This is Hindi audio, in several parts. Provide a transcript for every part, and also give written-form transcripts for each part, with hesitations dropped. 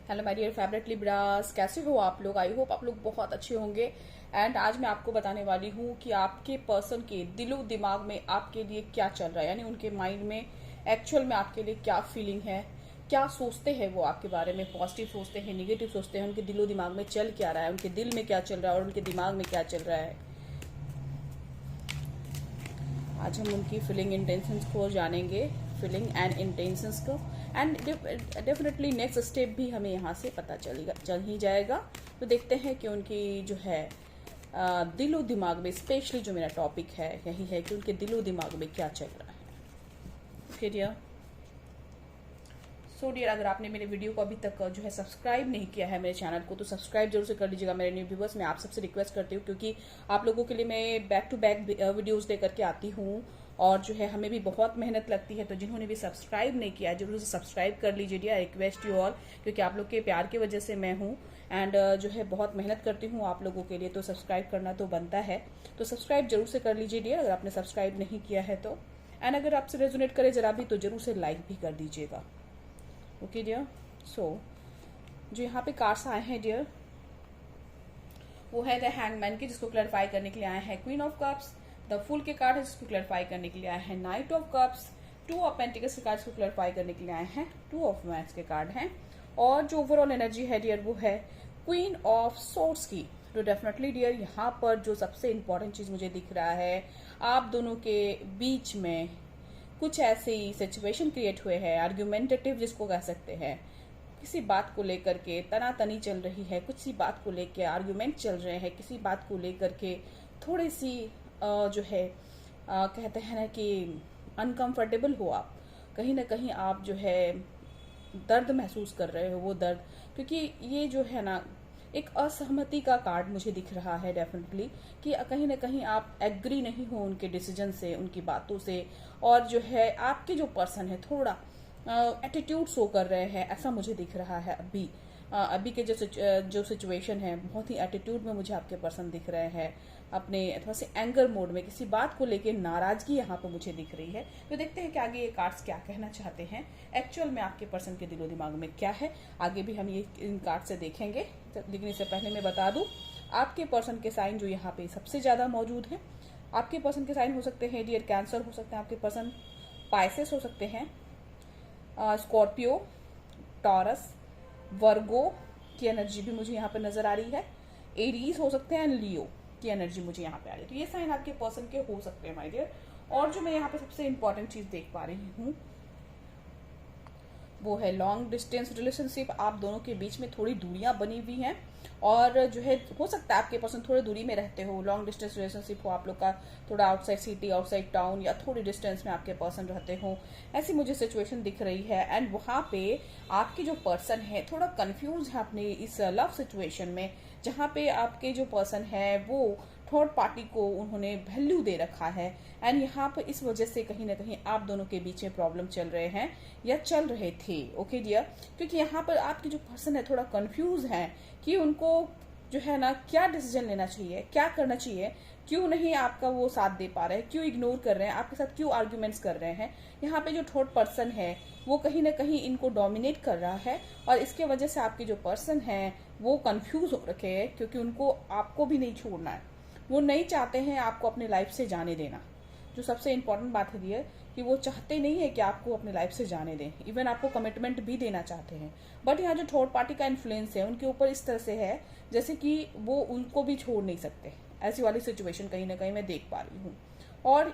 Hello my dear favourite Libras, कैसे हो आप लोग। आई होप आप लोग बहुत अच्छे होंगे। एंड आज मैं आपको बताने वाली हूँ कि आपके पर्सन के दिलो दिमाग में आपके लिए क्या चल रहा है, यानी उनके माइंड में एक्चुअल में आपके लिए क्या फीलिंग है, क्या सोचते हैं वो आपके बारे में। पॉजिटिव सोचते हैं, निगेटिव सोचते हैं, उनके दिलो दिमाग में चल क्या रहा है, उनके दिल में क्या चल रहा है और उनके दिमाग में क्या चल रहा है। आज हम उनकी फीलिंग इंटेंशंस को जानेंगे, फीलिंग एंड इंटेंशंस को। एंड डेफिनेटली नेक्स्ट स्टेप भी हमें यहाँ से पता चल ही जाएगा। तो देखते हैं कि उनकी जो है दिलो दिमाग में, स्पेशली जो मेरा टॉपिक है यही है कि उनके दिलो दिमाग में क्या चल रहा है। Okay dear. सो डियर, अगर आपने मेरे वीडियो को अभी तक जो है सब्सक्राइब नहीं किया है मेरे चैनल को, तो सब्सक्राइब जरूर से कर लीजिएगा मेरे न्यू व्यूवर्स। मैं आप सबसे रिक्वेस्ट करती हूँ, क्योंकि आप लोगों के लिए मैं बैक टू बैक वीडियोस लेकर के आती हूँ और जो है हमें भी बहुत मेहनत लगती है। तो जिन्होंने भी सब्सक्राइब नहीं किया जरूर से सब्सक्राइब कर लीजिए डियर, रिक्वेस्ट यू ऑल, क्योंकि आप लोग के प्यार की वजह से मैं हूँ। एंड जो है बहुत मेहनत करती हूँ आप लोगों के लिए, तो सब्सक्राइब करना तो बनता है। तो सब्सक्राइब जरूर से कर लीजिए डियर, अगर आपने सब्सक्राइब नहीं किया है तो। एंड अगर आपसे रेजोनेट करे जरा भी तो जरूर से लाइक भी कर दीजिएगा। Okay dear. सो जो यहाँ पे कार्ड्स आए हैं डियर, वो है द हैंगमैन के, जिसको क्लैरिफाई करने के लिए आए हैं queen of cups. The full के कार्ड है, जिसको क्लैरिफाई करने के लिए आए हैं night of cups. Two of pentacles के कार्ड को क्लैरिफाई करने के लिए आए हैं टू ऑफ मैच के कार्ड हैं। और जो ओवरऑल एनर्जी है डियर, वो है क्वीन ऑफ सोर्ड्स की। तो डेफिनेटली डियर, यहाँ पर जो सबसे इंपॉर्टेंट चीज मुझे दिख रहा है, आप दोनों के बीच में कुछ ऐसी सिचुएशन क्रिएट हुए हैं, आर्ग्यूमेंटेटिव जिसको कह सकते हैं। किसी बात को लेकर के तनातनी चल रही है, कुछ सी बात को लेकर आर्ग्यूमेंट चल रहे हैं, किसी बात को लेकर के थोड़ी सी जो है कहते हैं ना कि अनकंफर्टेबल हो आप, कहीं ना कहीं आप जो है दर्द महसूस कर रहे हो, वो दर्द, क्योंकि ये जो है ना एक असहमति का कार्ड मुझे दिख रहा है डेफिनेटली, कि कहीं ना कहीं आप एग्री नहीं हो उनके डिसीजन से, उनकी बातों से। और जो है आपके जो पर्सन है थोड़ा एटीट्यूड शो कर रहे हैं, ऐसा मुझे दिख रहा है अभी। अभी के जो सिचुएशन है, बहुत ही एटीट्यूड में मुझे आपके पर्सन दिख रहे हैं, अपने थोड़ा से एंगर मोड में, किसी बात को लेके नाराजगी यहाँ पे मुझे दिख रही है। तो देखते हैं कि आगे ये कार्ड्स क्या कहना चाहते हैं, एक्चुअल में आपके पर्सन के दिलो दिमाग में क्या है। आगे भी हम ये इन कार्ड से देखेंगे, लेकिन इससे पहले मैं बता दूं, आपके पर्सन के साइन जो यहाँ पे सबसे ज्यादा मौजूद है, आपके पर्सन के साइन हो सकते हैं डियर कैंसर हो सकते हैं आपके पर्सन, पाइसेस हो सकते हैं, स्कॉर्पियो, टॉरस, वर्गो की एनर्जी भी मुझे यहाँ पे नजर आ रही है, एरीज हो सकते हैं, लियो की एनर्जी मुझे यहाँ पे आ रही है। तो ये साइन आपके पर्सन के हो सकते हैं माय डियर। और जो मैं यहाँ पे सबसे इंपॉर्टेंट चीज देख पा रही हूँ, वो है लॉन्ग डिस्टेंस रिलेशनशिप। आप दोनों के बीच में थोड़ी दूरियां बनी हुई हैं, और जो है हो सकता है आपके पर्सन थोड़ी दूरी में रहते हो, लॉन्ग डिस्टेंस रिलेशनशिप हो आप लोग का, थोड़ा आउटसाइड सिटी, आउटसाइड टाउन, या थोड़ी डिस्टेंस में आपके पर्सन रहते हो, ऐसी मुझे सिचुएशन दिख रही है। एंड वहां पे आपके जो पर्सन है थोड़ा कंफ्यूज है अपने इस लव सिचुएशन में, जहाँ पे आपके जो पर्सन है वो थर्ड पार्टी को उन्होंने वैल्यू दे रखा है। एंड यहाँ पर इस वजह से कहीं ना कहीं आप दोनों के बीच में प्रॉब्लम चल रहे हैं या चल रहे थे। ओके डियर, क्योंकि यहाँ पर आपके जो पर्सन है थोड़ा कंफ्यूज है कि उनको जो है ना क्या डिसीजन लेना चाहिए, क्या करना चाहिए, क्यों नहीं आपका वो साथ दे पा रहे हैं, क्यों इग्नोर कर रहे हैं, आपके साथ क्यों आर्ग्यूमेंट्स कर रहे हैं। यहाँ पे जो थर्ड पर्सन है वो कहीं ना कहीं इनको डोमिनेट कर रहा है, और इसके वजह से आपके जो पर्सन है वो कंफ्यूज हो रखे हैं, क्योंकि उनको आपको भी नहीं छोड़ना है, वो नहीं चाहते हैं आपको अपने लाइफ से जाने देना। जो सबसे इंपॉर्टेंट बात है ये, कि वो चाहते नहीं है कि आपको अपने लाइफ से जाने दें, इवन आपको कमिटमेंट भी देना चाहते हैं। बट यहाँ जो थर्ड पार्टी का इन्फ्लुएंस है उनके ऊपर इस तरह से है जैसे कि वो उनको भी छोड़ नहीं सकते, ऐसी वाली सिचुएशन कहीं ना कहीं मैं देख पा रही हूँ। और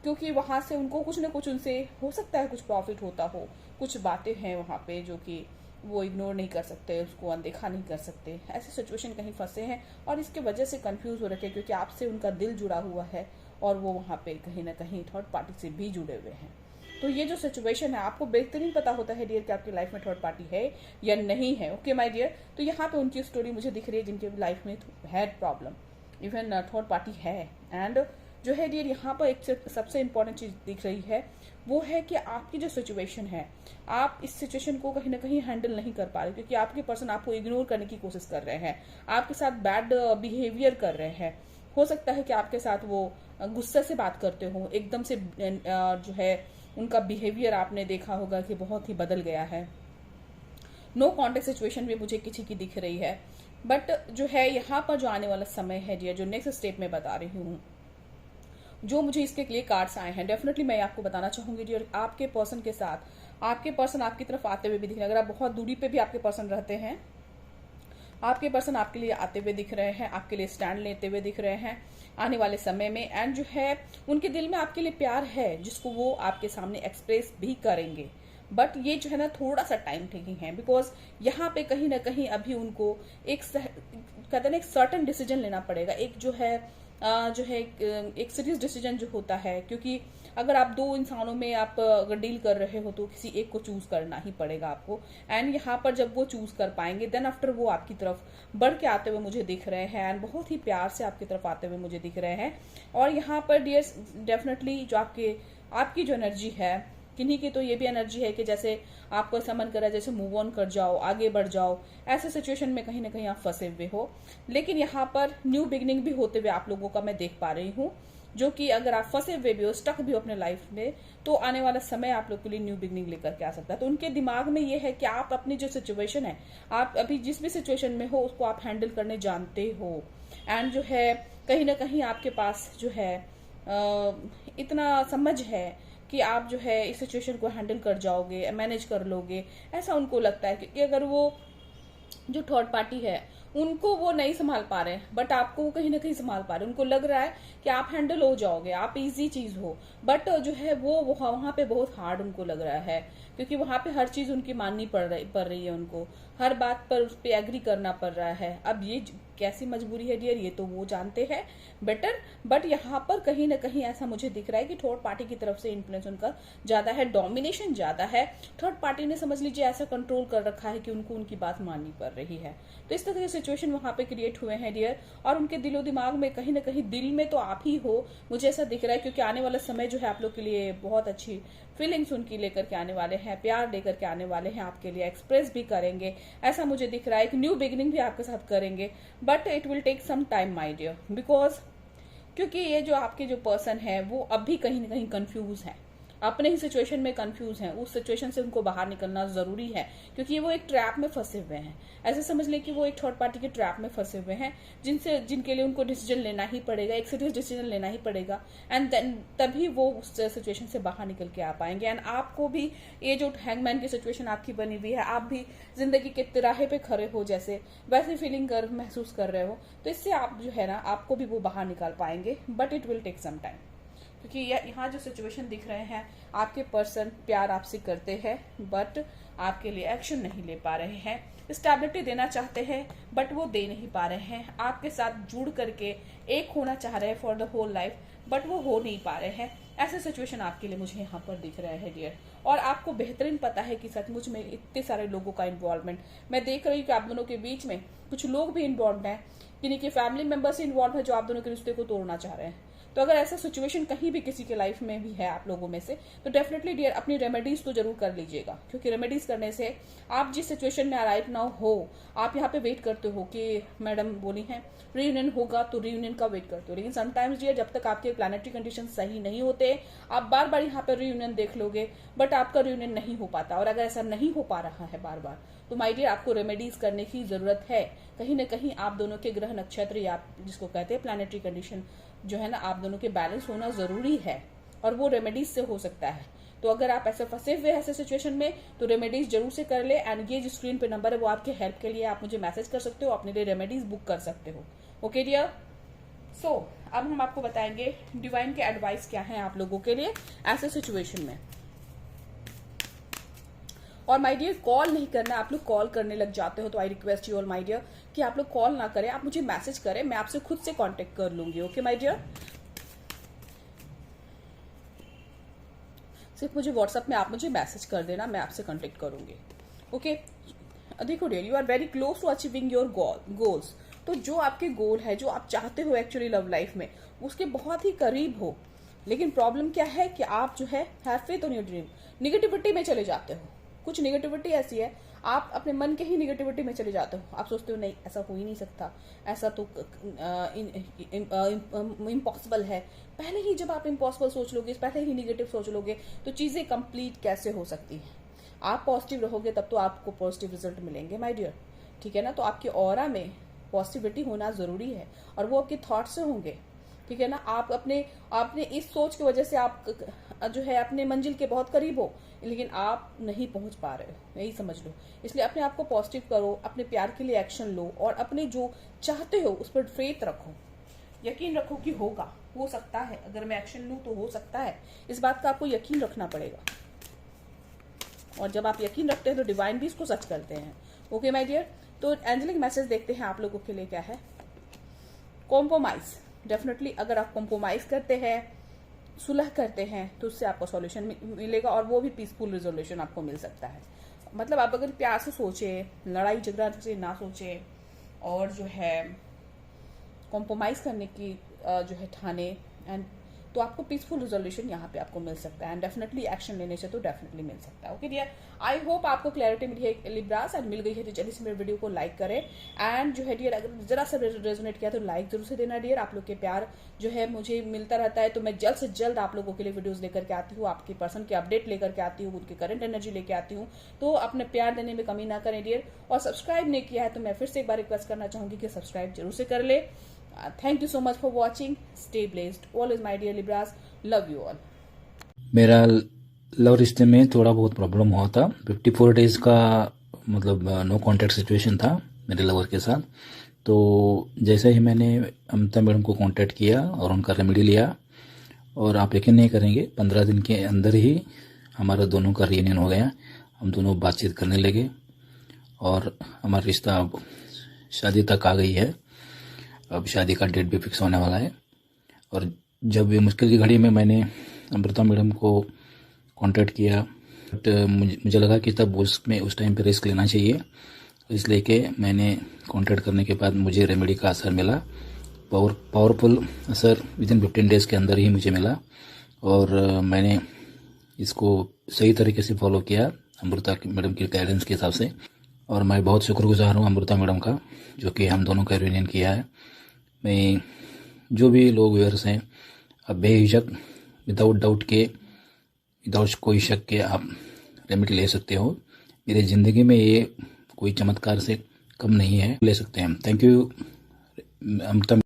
क्योंकि वहां से उनको कुछ ना कुछ, उनसे हो सकता है कुछ प्रॉफिट होता हो, कुछ बातें हैं वहां पे जो कि वो इग्नोर नहीं कर सकते, उसको अनदेखा नहीं कर सकते, ऐसी सिचुएशन कहीं फंसे हैं और इसके वजह से कंफ्यूज हो रखे हैं, क्योंकि आपसे उनका दिल जुड़ा हुआ है और वो वहां पे कहीं ना कहीं थर्ड पार्टी से भी जुड़े हुए हैं। तो ये जो सिचुएशन है, आपको बेहतरीन पता होता है डियर कि आपकी लाइफ में थर्ड पार्टी है या नहीं है। ओके माय डियर, तो यहाँ पे उनकी स्टोरी मुझे दिख रही है जिनकी लाइफ में है प्रॉब्लम, इवन थर्ड पार्टी है। एंड जो है डियर, यहाँ पर एक सबसे इंपॉर्टेंट चीज दिख रही है, वो है कि आपकी जो सिचुएशन है, आप इस सिचुएशन को कहीं ना कहीं हैंडल नहीं कर पा रहे, क्योंकि आपके पर्सन आपको इग्नोर करने की कोशिश कर रहे हैं, आपके साथ बैड बिहेवियर कर रहे हैं। हो सकता है कि आपके साथ वो गुस्से से बात करते हो, एकदम से जो है उनका बिहेवियर आपने देखा होगा कि बहुत ही बदल गया है। नो कॉन्टेक्ट सिचुएशन भी मुझे किसी की दिख रही है। बट जो है यहाँ पर जो आने वाला समय है डियर, जो नेक्स्ट स्टेप में बता रही हूँ, जो मुझे इसके लिए कार्ड्स आए हैं, डेफिनेटली मैं आपको बताना चाहूंगी डियर, आपके पर्सन के साथ आपके पर्सन आपकी तरफ आते हुए भी दिख रहे हैं। अगर आप बहुत दूरी पे भी आपके पर्सन रहते हैं, आपके पर्सन आपके लिए आते हुए दिख रहे हैं, आपके लिए स्टैंड लेते हुए दिख रहे हैं आने वाले समय में। एंड जो है उनके दिल में आपके लिए प्यार है जिसको वो आपके सामने एक्सप्रेस भी करेंगे। बट ये जो है ना थोड़ा सा टाइम टेकिंग है, बिकॉज यहाँ पे कहीं ना कहीं अभी उनको कहते हैं ना एक सर्टन डिसीजन लेना पड़ेगा। एक जो है एक सीरियस डिसीजन जो होता है, क्योंकि अगर आप दो इंसानों में आप अगर डील कर रहे हो तो किसी एक को चूज करना ही पड़ेगा आपको। एंड यहाँ पर जब वो चूज कर पाएंगे देन आफ्टर वो आपकी तरफ बढ़ के आते हुए मुझे दिख रहे हैं, एंड बहुत ही प्यार से आपकी तरफ आते हुए मुझे दिख रहे हैं। और यहाँ पर डियर डेफिनेटली जो आपकी जो एनर्जी है, किन्हीं की तो ये भी एनर्जी है कि जैसे आपको ऐसा मन कर रहा है जैसे मूव ऑन कर जाओ, आगे बढ़ जाओ, ऐसे सिचुएशन में कहीं ना कहीं आप फंसे हुए हो। लेकिन यहाँ पर न्यू बिगनिंग भी होते हुए आप लोगों का मैं देख पा रही हूँ, जो कि अगर आप फंसे हुए भी हो, स्टक भी हो अपने लाइफ में, तो आने वाला समय आप लोग के लिए न्यू बिगनिंग लेकर के आ सकता है। तो उनके दिमाग में ये है कि आप अपनी जो सिचुएशन है, आप अभी जिस भी सिचुएशन में हो उसको आप हैंडल करने जानते हो। एंड जो है कहीं ना कहीं आपके पास जो है इतना समझ है कि आप जो है इस सिचुएशन को हैंडल कर जाओगे, मैनेज कर लोगे, ऐसा उनको लगता है। क्योंकि अगर वो जो थर्ड पार्टी है उनको वो नहीं संभाल पा रहे हैं, बट आपको वो कहीं ना कहीं संभाल पा रहे हैं। उनको लग रहा है कि आप हैंडल हो जाओगे, आप इजी चीज हो, बट जो है वो वहां पे बहुत हार्ड उनको लग रहा है, क्योंकि वहां पे हर चीज उनकी माननी पड़ रही है, उनको हर बात पर उस पर एग्री करना पड़ रहा है। अब ये कैसी मजबूरी है डियर, ये तो वो जानते हैं बेटर। बट यहाँ पर कहीं ना कहीं ऐसा मुझे दिख रहा है कि थर्ड पार्टी की तरफ से इन्फ्लुएंस उनका ज्यादा है, डोमिनेशन ज्यादा है। थर्ड पार्टी ने समझ लीजिए ऐसा कंट्रोल कर रखा है कि उनको उनकी बात माननी पड़ रही है। तो इस तरह के सिचुएशन वहां पे क्रिएट हुए हैं डियर, और उनके दिलो दिमाग में कहीं ना कहीं, दिल में तो आप ही हो, मुझे ऐसा दिख रहा है। क्योंकि आने वाला समय जो है आप लोग के लिए बहुत अच्छी फीलिंग्स उनकी लेकर के आने वाले हैं, प्यार लेकर के आने वाले हैं, आपके लिए एक्सप्रेस भी करेंगे, ऐसा मुझे दिख रहा है। एक न्यू बिगिनिंग भी आपके साथ करेंगे, but it will take some time my dear, because क्योंकि ये जो आपके जो पर्सन है वो अभी कहीं ना कहीं कंफ्यूज है, अपने ही सिचुएशन में कंफ्यूज हैं। उस सिचुएशन से उनको बाहर निकलना जरूरी है, क्योंकि वो एक ट्रैप में फंसे हुए हैं। ऐसे समझ लें कि वो एक थर्ड पार्टी के ट्रैप में फंसे हुए हैं, जिनके लिए उनको डिसीजन लेना ही पड़ेगा, एक सीरियस डिसीजन लेना ही पड़ेगा। एंड देन तभी वो उस सिचुएशन से बाहर निकल के आ पाएंगे। एंड आपको भी ये जो हैंगमैन की सिचुएशन आपकी बनी हुई है, आप भी जिंदगी के तिराहे पे खड़े हो जैसे, वैसे फीलिंग महसूस कर रहे हो, तो इससे आप जो है ना आपको भी वो बाहर निकाल पाएंगे, but it will take some time. क्योंकि यहाँ जो सिचुएशन दिख रहे हैं, आपके पर्सन प्यार आपसे करते हैं बट आपके लिए एक्शन नहीं ले पा रहे हैं। स्टेबिलिटी देना चाहते हैं बट वो दे नहीं पा रहे हैं। आपके साथ जुड़ करके एक होना चाह रहे हैं for the whole life, but वो हो नहीं पा रहे हैं। ऐसे सिचुएशन आपके लिए मुझे यहाँ पर दिख रहा है डियर। और आपको बेहतरीन पता है कि सचमुच में इतने सारे लोगों का इन्वॉल्वमेंट मैं देख रही हूँ कि आप दोनों के बीच में कुछ लोग भी इन्वॉल्व हैं, किन्हीं के फैमिली मेंबर्स इन्वॉल्व है जो आप दोनों के रिश्ते को तोड़ना चाह रहे हैं। तो अगर ऐसा सिचुएशन कहीं भी किसी के लाइफ में भी है आप लोगों में से, तो डेफिनेटली डियर अपनी रेमेडीज तो जरूर कर लीजिएगा, क्योंकि रेमेडीज करने से आप जिस सिचुएशन में राइट नाउ हो, आप यहाँ पे वेट करते हो कि मैडम बोली है रीयूनियन होगा, तो रीयूनियन का वेट करते हो। लेकिन समटाइम्स डियर जब तक आपके प्लैनेटरी कंडीशन सही नहीं होते, आप बार बार यहाँ पे रीयूनियन देख लोगे बट आपका रीयूनियन नहीं हो पाता। और अगर ऐसा नहीं हो पा रहा है बार बार, तो माय डियर आपको रेमेडीज करने की जरूरत है। कहीं ना कहीं आप दोनों के ग्रह नक्षत्र या जिसको कहते हैं प्लैनेटरी कंडीशन जो है ना, आप दोनों के बैलेंस होना जरूरी है, और वो रेमेडीज से हो सकता है। तो अगर आप ऐसे फंसे हुए ऐसे सिचुएशन में, तो रेमेडीज जरूर से कर ले। एंड ये जो स्क्रीन पे नंबर है वो आपके हेल्प के लिए, आप मुझे मैसेज कर सकते हो, अपने लिए रेमेडीज बुक कर सकते हो। ओके डियर, सो अब हम आपको बताएंगे डिवाइन के एडवाइस क्या है आप लोगों के लिए ऐसे सिचुएशन में। और माय डियर कॉल नहीं करना, आप लोग कॉल करने लग जाते हो, तो I request you all my dear कि आप लोग कॉल ना करें, आप मुझे मैसेज करें, मैं आपसे खुद से कांटेक्ट कर लूंगी। ओके माय डियर, सिर्फ मुझे व्हाट्सएप में आप मुझे मैसेज कर देना, मैं आपसे कांटेक्ट करूंगी। ओके देखो dear, you are very close to achieving your goals. तो जो आपके गोल है, जो आप चाहते हो एक्चुअली लव लाइफ में, उसके बहुत ही करीब हो। लेकिन प्रॉब्लम क्या है कि आप जो है have faith on your dream, negativity में चले जाते हो। कुछ निगेटिविटी ऐसी है, आप अपने मन के ही निगेटिविटी में चले जाते हो। आप सोचते हो नहीं ऐसा हो ही नहीं सकता, ऐसा तो इम्पॉसिबल है। पहले ही जब आप इम्पॉसिबल सोच लोगे, पहले ही निगेटिव सोच लोगे, तो चीजें कंप्लीट कैसे हो सकती हैं। आप पॉजिटिव रहोगे तब तो आपको पॉजिटिव रिजल्ट मिलेंगे माय डियर, ठीक है ना। तो आपकी ऑरा में पॉजिटिविटी होना जरूरी है और वो आपके थॉट से होंगे, ठीक है ना। आप अपने इस सोच की वजह से आप जो है अपने मंजिल के बहुत करीब हो, लेकिन आप नहीं पहुंच पा रहे हो, यही समझ लो। इसलिए अपने आप को पॉजिटिव करो, अपने प्यार के लिए एक्शन लो और अपने जो चाहते हो उस पर फेथ रखो, यकीन रखो कि होगा, हो सकता है, अगर मैं एक्शन लूं तो हो सकता है। इस बात का आपको यकीन रखना पड़ेगा और जब आप यकीन रखते हैं तो डिवाइन भी इसको सच करते हैं। ओके माय डियर, तो एंजेलिक मैसेज देखते हैं आप लोगों के लिए क्या है। कॉम्प्रोमाइज, डेफिनेटली अगर आप कॉम्प्रोमाइज करते हैं, सुलह करते हैं तो उससे आपको सॉल्यूशन मिलेगा और वो भी पीसफुल रिजोल्यूशन आपको मिल सकता है। मतलब आप अगर प्यार से सोचे, लड़ाई झगड़ा से ना सोचे और जो है कॉम्प्रोमाइज करने की जो है ठाने, एंड तो आपको पीसफुल रिजोल्यूशन यहाँ पे आपको मिल सकता है एंड डेफिनेटली एक्शन लेने से तो डेफिनेटली मिल सकता है। ओके डियर, आई होप आपको क्लैरिटी मिली है लिब्रास एंड मिल गई है तो जल्दी से मेरे वीडियो को लाइक करें एंड जो है डियर अगर जरा सा रेजोनेट किया तो लाइक जरूर से देना डियर। आप लोग के प्यार जो है मुझे मिलता रहता है तो मैं जल्द से जल्द आप लोगों के लिए वीडियोज लेकर के आती हूँ, आपकी पर्सन की अपडेट लेकर के आती हूँ, उनकी करंट एनर्जी लेके आती हूँ। तो अपने प्यार देने में कमी ना करें डियर, और सब्सक्राइब नहीं किया है तो मैं फिर से एक बार रिक्वेस्ट करना चाहूंगी कि सब्सक्राइब जरूर से कर ले। Thank you so much for watching. Stay blessed. Always my dear Libras. Love you all. मेरा लव रिश्ते में थोड़ा बहुत प्रॉब्लम हुआ था। 54 डेज का मतलब नो कांटेक्ट सिचुएशन था मेरे लवर के साथ। तो जैसे ही मैंने अमिता मैडम को कांटेक्ट किया और उनका रेमेडी लिया, और आप यकीन नहीं करेंगे 15 दिन के अंदर ही हमारा दोनों का रियूनियन हो गया। हम दोनों बातचीत करने लगे और हमारा रिश्ता अब शादी तक आ गई है। अब शादी का डेट भी फिक्स होने वाला है। और जब ये मुश्किल की घड़ी में मैंने अमृता मैडम को कांटेक्ट किया, बट मुझे लगा कि तब उसमें उस टाइम पे रिस्क लेना चाहिए, इसलिए कि मैंने कांटेक्ट करने के बाद मुझे रेमेडी का असर मिला, पावरफुल असर विदिन 15 डेज के अंदर ही मुझे मिला। और मैंने इसको सही तरीके से फॉलो किया अमृता मैडम की गाइडेंस के हिसाब से। और मैं बहुत शुक्रगुजार हूँ अमृता मैडम का, जो कि हम दोनों का रियूनियन किया है। मैं जो भी लोग व्यूअर्स हैं, अब बेहिचक विदाउट डाउट के, विदाउट कोई शक के आप रेमेडी ले सकते हो। मेरी ज़िंदगी में ये कोई चमत्कार से कम नहीं है, ले सकते हैं। Thank you Amrita.